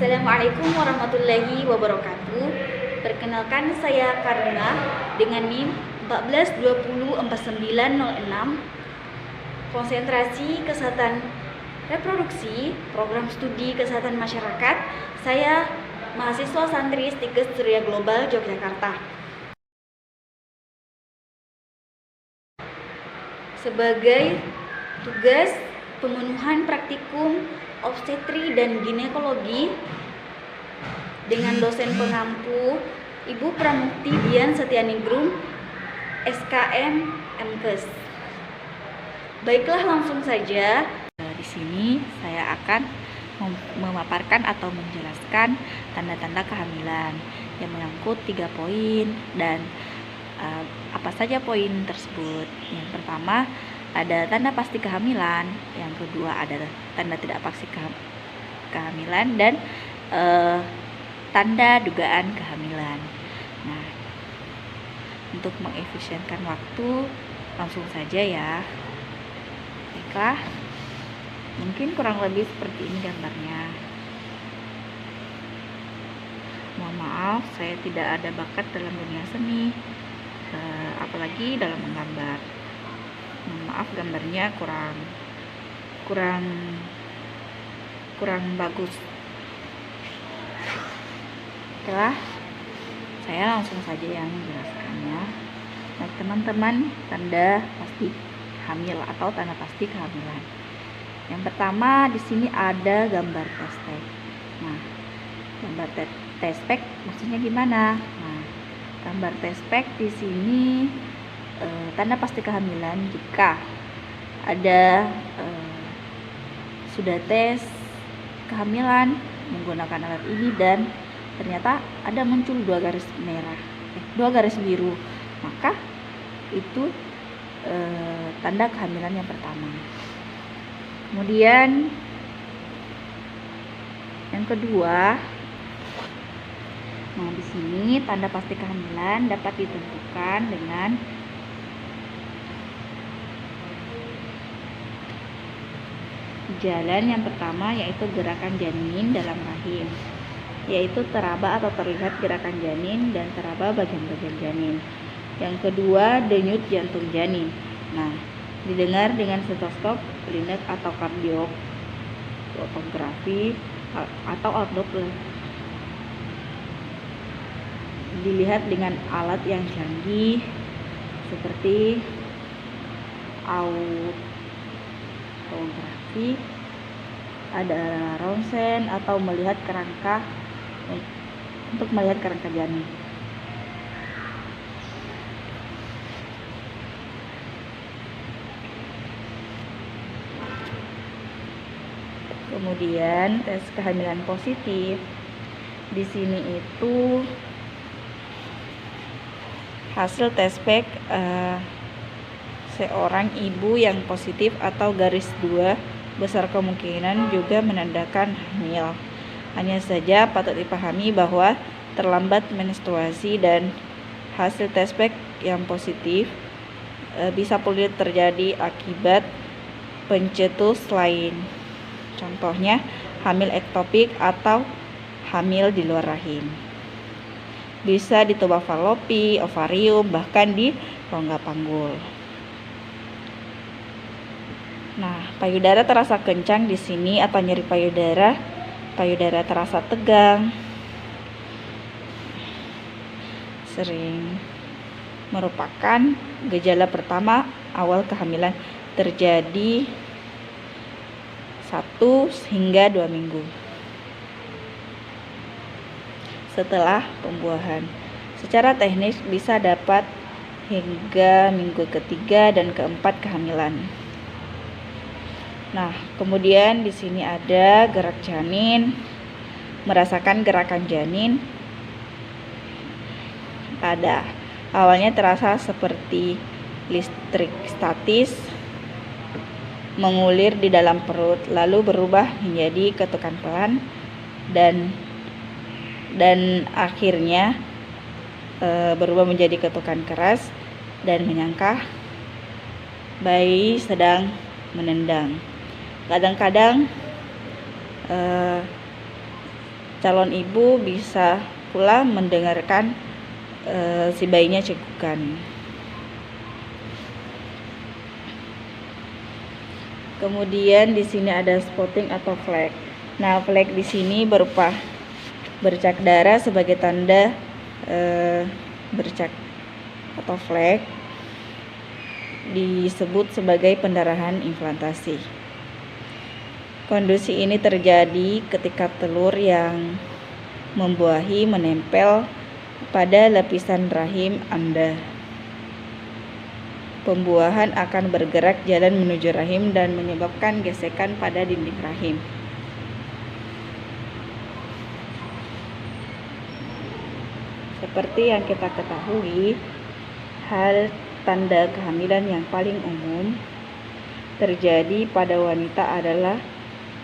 Assalamualaikum warahmatullahi wabarakatuh. Perkenalkan, saya Karina dengan NIM 14204906. Konsentrasi kesehatan reproduksi, program studi kesehatan masyarakat. Saya mahasiswa santri Stikes Surya Global Yogyakarta. Sebagai tugas pemenuhan praktikum obstetri dan ginekologi dengan dosen pengampu Ibu Pramukti Dian Setianingrum, SKM MKes. Baiklah, langsung saja. Di sini saya akan memaparkan atau menjelaskan tanda-tanda kehamilan yang menyangkut 3 poin dan apa saja poin tersebut. Yang pertama ada tanda pasti kehamilan, yang kedua ada tanda tidak pasti kehamilan, dan tanda dugaan kehamilan. Nah, untuk mengefisienkan waktu, langsung saja ya. Baiklah, mungkin kurang lebih seperti ini gambarnya. Mohon maaf, saya tidak ada bakat dalam dunia seni, apalagi dalam menggambar. Maaf, gambarnya kurang bagus. Setelah saya langsung saja yang menjelaskannya. Nah, teman-teman, tanda pasti hamil atau tanda pasti kehamilan. Yang pertama, di sini ada gambar test pack. Nah, gambar test pack maksudnya gimana? Nah, gambar test pack di sini tanda pasti kehamilan jika ada sudah tes kehamilan menggunakan alat ini dan ternyata ada muncul 2 garis biru, maka itu tanda kehamilan yang pertama. Kemudian yang kedua, nah di sini tanda pasti kehamilan dapat ditentukan dengan jalan yang pertama, yaitu gerakan janin dalam rahim, yaitu teraba atau terlihat gerakan janin dan teraba bagian-bagian janin. Yang kedua, denyut jantung janin. Nah, didengar dengan stetoskop, linet atau kardiotomografi atau Doppler. Dilihat dengan alat yang canggih seperti autografi, ada ronsen atau melihat kerangka untuk melihat kerangka janin. Kemudian tes kehamilan positif. Di sini itu hasil tes pack seorang ibu yang positif atau garis 2 besar kemungkinan juga menandakan hamil. Hanya saja patut dipahami bahwa terlambat menstruasi dan hasil tes pack yang positif bisa pulih terjadi akibat pencetus lain. Contohnya hamil ektopik atau hamil di luar rahim. Bisa di tuba falopi, ovarium, bahkan di rongga panggul. Nah, payudara terasa kencang di sini atau nyeri payudara terasa tegang, sering merupakan gejala pertama awal kehamilan, terjadi 1 hingga 2 minggu setelah pembuahan. Secara teknis bisa dapat hingga minggu ketiga dan keempat kehamilan. Nah, kemudian di sini ada gerak janin, merasakan gerakan janin. Awalnya terasa seperti listrik statis mengulir di dalam perut, lalu berubah menjadi ketukan pelan dan akhirnya berubah menjadi ketukan keras dan menyangka bayi sedang menendang. Kadang-kadang calon ibu bisa pula mendengarkan si bayinya cekukan. Kemudian di sini ada spotting atau flek. Nah, flek di sini berupa bercak darah sebagai tanda bercak atau flek disebut sebagai pendarahan implantasi. Kondisi ini terjadi ketika telur yang membuahi menempel pada lapisan rahim Anda. Pembuahan akan bergerak jalan menuju rahim dan menyebabkan gesekan pada dinding rahim. Seperti yang kita ketahui, hal tanda kehamilan yang paling umum terjadi pada wanita adalah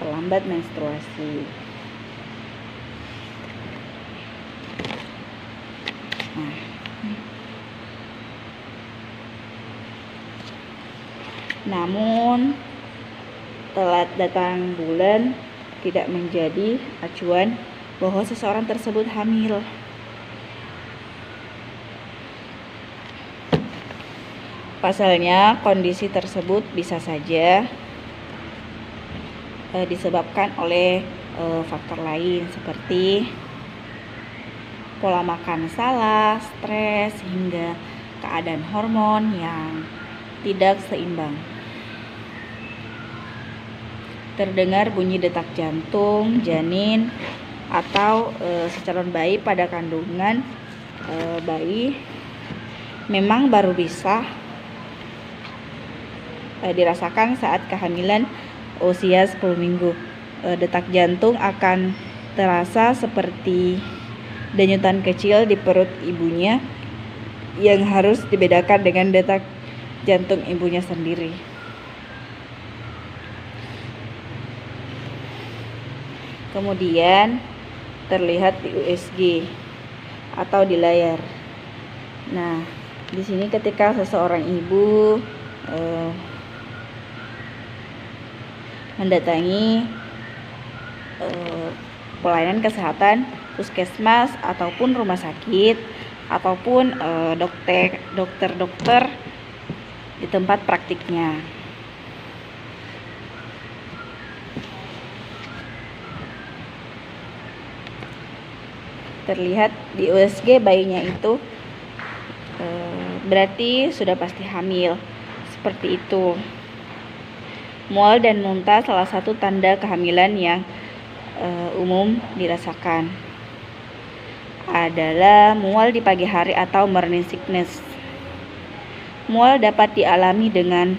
terlambat menstruasi. Namun, telat datang bulan tidak menjadi acuan bahwa seseorang tersebut hamil. Pasalnya, kondisi tersebut bisa saja disebabkan oleh faktor lain seperti pola makan salah, stres, hingga keadaan hormon yang tidak seimbang. Terdengar bunyi detak jantung janin atau si calon bayi pada kandungan bayi memang baru bisa dirasakan saat kehamilan usia 10 minggu. Detak jantung akan terasa seperti denyutan kecil di perut ibunya yang harus dibedakan dengan detak jantung ibunya sendiri. Kemudian terlihat di USG atau di layar. Nah, di sini ketika seseorang ibu mendatangi pelayanan kesehatan puskesmas ataupun rumah sakit ataupun dokter di tempat praktiknya. Terlihat di USG bayinya itu berarti sudah pasti hamil. Seperti itu. Mual dan muntah salah satu tanda kehamilan yang umum dirasakan adalah mual di pagi hari atau morning sickness. Mual dapat dialami dengan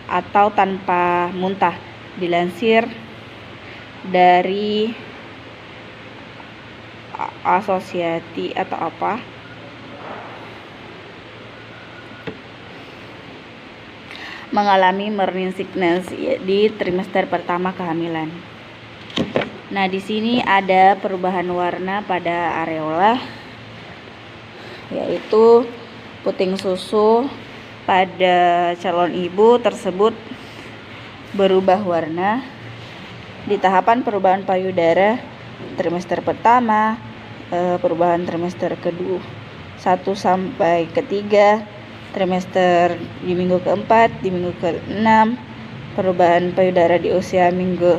atau tanpa muntah. Dilansir dari asosiasi atau apa? Mengalami morning sickness di trimester pertama kehamilan. Nah, di sini ada perubahan warna pada areola, yaitu puting susu pada calon ibu tersebut berubah warna. Di tahapan perubahan payudara trimester pertama, perubahan trimester kedua 1 sampai ke-3, trimester di minggu ke-4, di minggu ke-6, perubahan payudara di usia minggu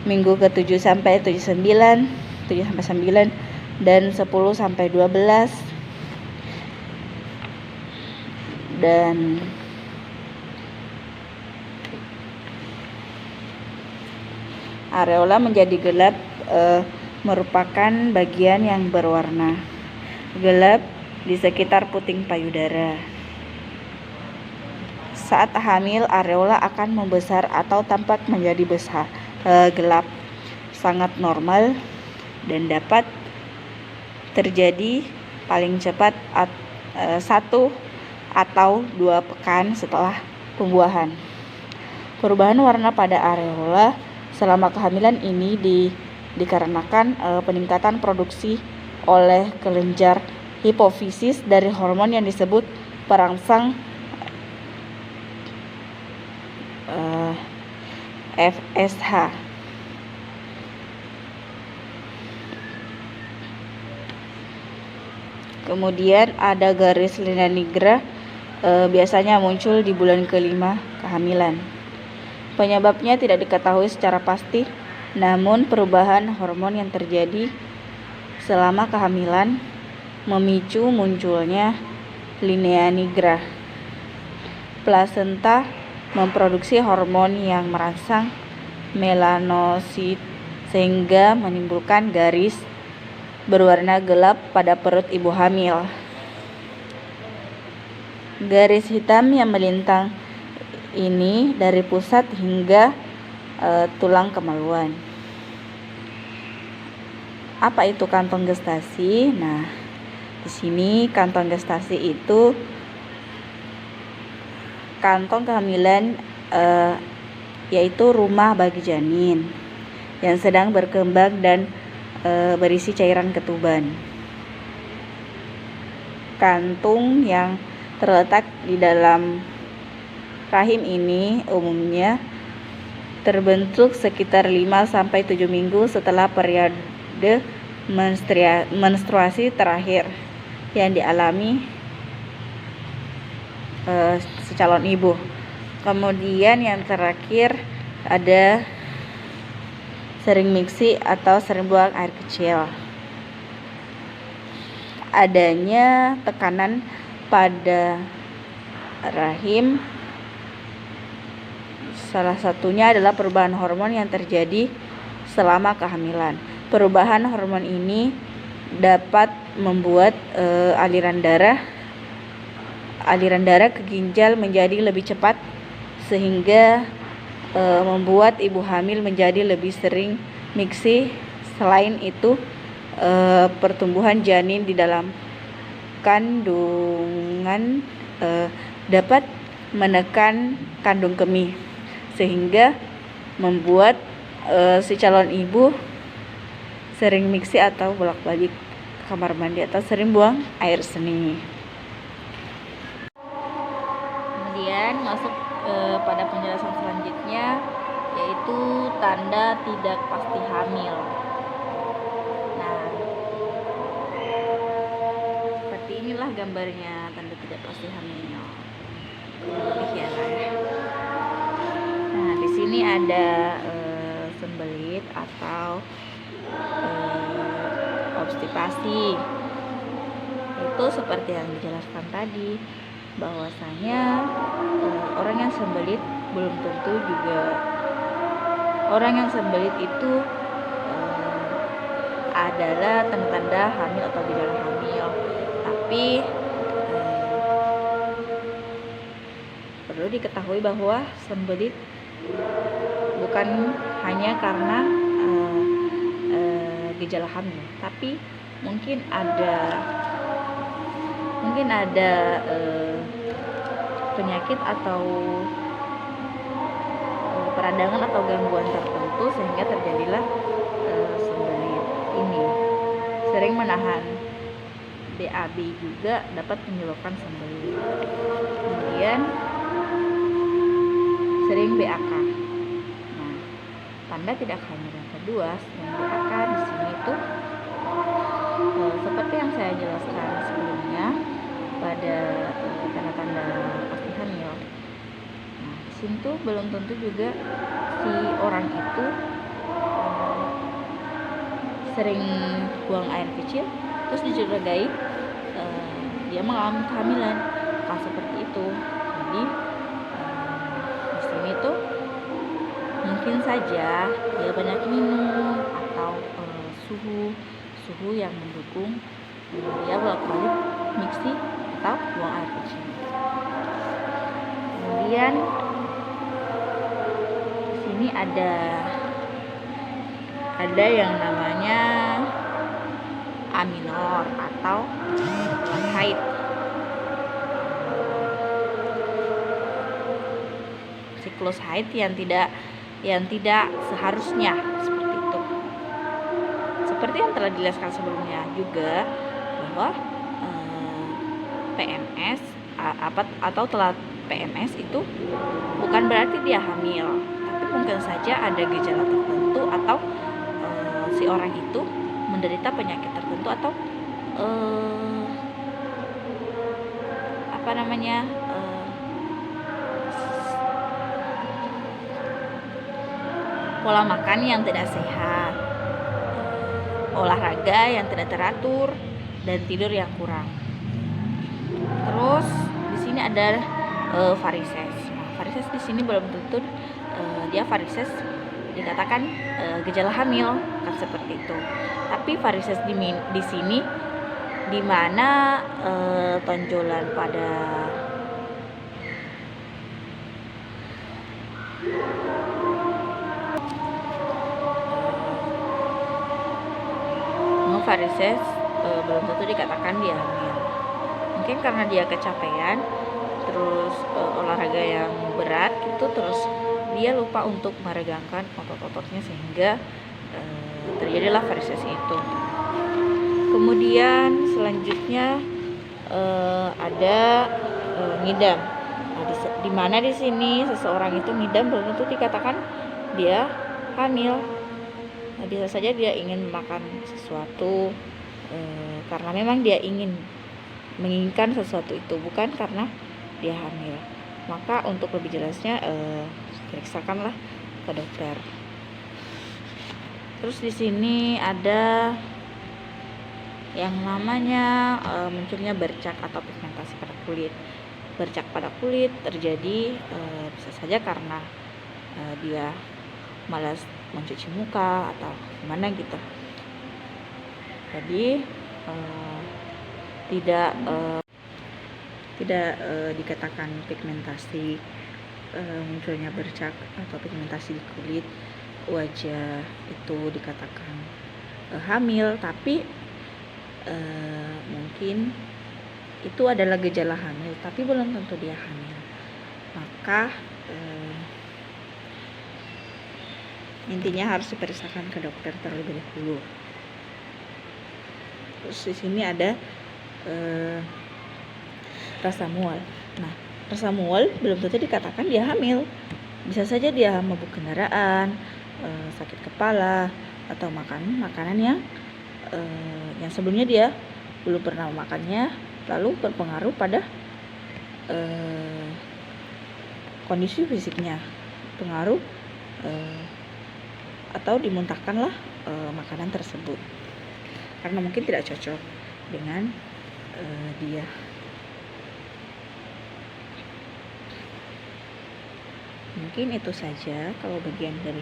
ke-7 sampai 9, dan 10 sampai 12. Dan areola menjadi gelap merupakan bagian yang berwarna gelap di sekitar puting payudara. Saat hamil, areola akan membesar atau tampak menjadi besar, gelap, sangat normal, dan dapat terjadi paling cepat 1 atau 2 pekan setelah pembuahan. Perubahan warna pada areola selama kehamilan ini dikarenakan peningkatan produksi oleh kelenjar hipofisis dari hormon yang disebut perangsang FSH. Kemudian ada garis linea nigra, biasanya muncul di bulan kelima kehamilan. Penyebabnya tidak diketahui secara pasti, namun perubahan hormon yang terjadi selama kehamilan memicu munculnya linea nigra. Plasenta memproduksi hormon yang merangsang melanosit sehingga menimbulkan garis berwarna gelap pada perut ibu hamil. Garis hitam yang melintang ini dari pusat hingga tulang kemaluan. Apa itu kantong gestasi? Nah, di sini kantong gestasi itu kantong kehamilan, yaitu rumah bagi janin yang sedang berkembang dan berisi cairan ketuban. Kantung yang terletak di dalam rahim ini umumnya terbentuk sekitar 5-7 minggu setelah periode menstruasi terakhir yang dialami si calon ibu. Kemudian yang terakhir ada sering miksi atau sering buang air kecil. Adanya tekanan pada rahim, salah satunya adalah perubahan hormon yang terjadi selama kehamilan. Perubahan hormon ini dapat membuat aliran darah ke ginjal menjadi lebih cepat, sehingga membuat ibu hamil menjadi lebih sering miksi. Selain itu, pertumbuhan janin di dalam kandungan dapat menekan kandung kemih, sehingga membuat si calon ibu sering miksi atau bolak-balik kamar mandi atau sering buang air seni. Kemudian masuk pada penjelasan selanjutnya, yaitu tanda tidak pasti hamil. Nah, seperti inilah gambarnya tanda tidak pasti hamil. Lebih ya. Nah, di sini ada sembelit atau obstipasi. Itu seperti yang dijelaskan tadi, bahwasanya orang yang sembelit belum tentu juga orang yang sembelit itu adalah tanda-tanda hamil atau gejala hamil. Tapi perlu diketahui bahwa sembelit bukan hanya karena gejala hamil, tapi mungkin ada penyakit atau peradangan atau gangguan tertentu sehingga terjadilah sembelit ini. Sering menahan BAB juga dapat menyebabkan sembelit. Kemudian sering BAK. Nah, tanda tidak hamil yang kedua sering BAK di sini itu seperti yang saya jelaskan sebelumnya pada tanda-tanda pasti hamil. Nah, di sini tuh belum tentu juga si orang itu sering buang air kecil terus dicurigai dia mengalami kehamilan, bukan seperti itu. Jadi di sini tuh mungkin saja dia banyak minum atau suhu yang mendukung dia bolak-balik miksi atau buang air kecil. Kemudian di sini ada yang namanya aminor atau bulan haid. Siklus haid yang tidak seharusnya seperti itu. Seperti yang telah dijelaskan sebelumnya juga bahwa PMS atau telat PMS itu bukan berarti dia hamil, tapi mungkin saja ada gejala tertentu atau si orang itu menderita penyakit tertentu atau pola makan yang tidak sehat, olahraga yang tidak teratur, dan tidur yang kurang. Terus di sini ada varises. Nah, varises di sini belum tentu dia varises dikatakan gejala hamil, kan seperti itu. Tapi varises di sini di mana tonjolan pada varises belum tentu dikatakan dia hamil. Mungkin karena dia kecapean, terus olahraga yang berat gitu, terus dia lupa untuk meregangkan otot-ototnya sehingga terjadilah varises itu. Kemudian selanjutnya ada ngidam. Nah, di mana di sini seseorang itu ngidam belum tentu dikatakan dia hamil. Nah, bisa saja dia ingin makan sesuatu karena memang dia menginginkan sesuatu itu, bukan karena dia hamil. Maka untuk lebih jelasnya periksakanlah ke dokter. Terus di sini ada yang namanya munculnya bercak atau pigmentasi pada kulit. Bercak pada kulit terjadi bisa saja karena dia malas mencuci muka atau gimana gitu. Jadi tidak dikatakan pigmentasi, munculnya bercak atau pigmentasi di kulit wajah itu dikatakan hamil, tapi mungkin itu adalah gejala hamil, tapi belum tentu dia hamil. Maka intinya harus diperiksakan ke dokter terlebih dahulu. Terus di sini ada rasa mual. Nah, rasa mual belum tentu dikatakan dia hamil. Bisa saja dia mabuk kendaraan, sakit kepala, atau makan makanan yang sebelumnya dia belum pernah makannya, lalu berpengaruh pada kondisi fisiknya, pengaruh atau dimuntahkanlah makanan tersebut karena mungkin tidak cocok dengan dia. Mungkin itu saja kalau bagian dari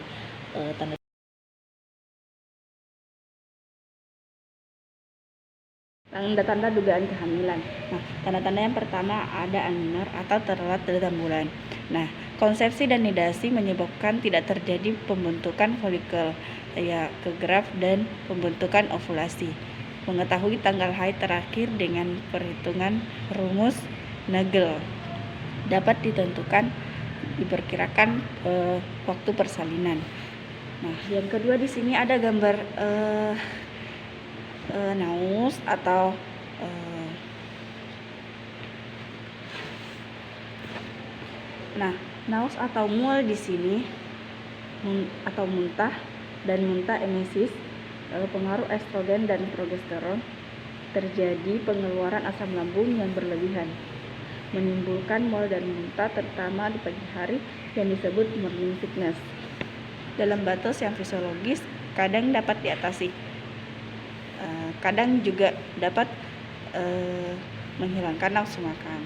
tanda-tanda dugaan kehamilan. Nah, tanda-tanda yang pertama ada aminor atau telat dalam bulan. Nah, konsepsi dan nidasi menyebabkan tidak terjadi pembentukan folikel, ya kegraf, dan pembentukan ovulasi. Mengetahui tanggal haid terakhir dengan perhitungan rumus Nagel dapat diperkirakan waktu persalinan. Nah, yang kedua di sini ada gambar naus atau naus atau mual di sini atau muntah dan muntah emesis, pengaruh estrogen dan progesteron, terjadi pengeluaran asam lambung yang berlebihan, menimbulkan mual dan muntah terutama di pagi hari yang disebut morning sickness. Dalam batas yang fisiologis kadang dapat diatasi, kadang juga dapat menghilangkan nafsu makan.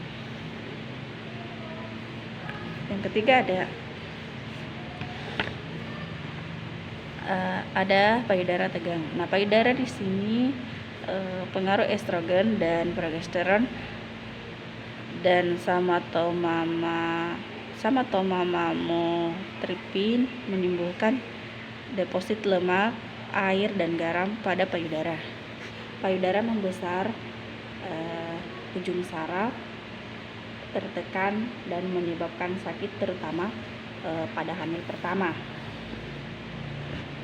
Yang ketiga ada payudara tegang. Nah, payudara di sini pengaruh estrogen dan progesteron dan somatomamotripin menimbulkan deposit lemak, air, dan garam pada payudara. Payudara membesar, ujung saraf tertekan dan menyebabkan sakit terutama pada hamil pertama.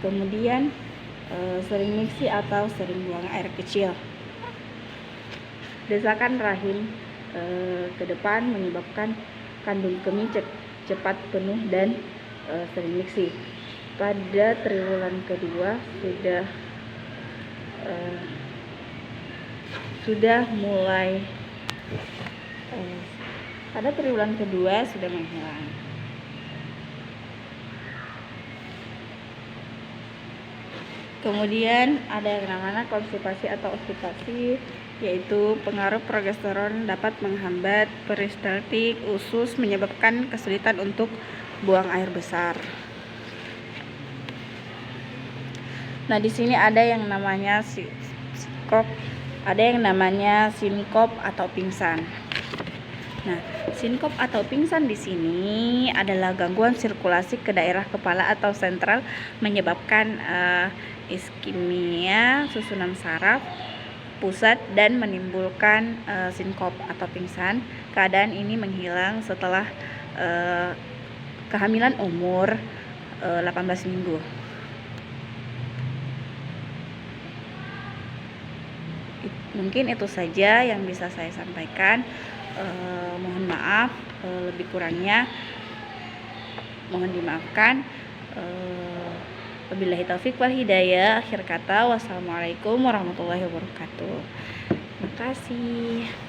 Kemudian sering miksi atau sering buang air kecil. Desakan rahim ke depan menyebabkan kandung kemih cepat penuh dan sering miksi. Pada triwulan kedua sudah mulai pada triwulan kedua sudah menghilang. Kemudian ada yang namanya konstipasi atau obstipasi, yaitu pengaruh progesteron dapat menghambat peristaltik usus, menyebabkan kesulitan untuk buang air besar. Nah, di sini ada yang namanya sinkop atau pingsan. Nah, sinkop atau pingsan di sini adalah gangguan sirkulasi ke daerah kepala atau sentral, menyebabkan iskemia susunan saraf pusat dan menimbulkan sinkop atau pingsan. Keadaan ini menghilang setelah kehamilan umur 18 minggu. Mungkin itu saja yang bisa saya sampaikan. Mohon maaf, lebih kurangnya mohon dimaafkan. Wabillahi taufik wal hidayah. Akhir kata, wassalamualaikum warahmatullahi wabarakatuh. Terima kasih.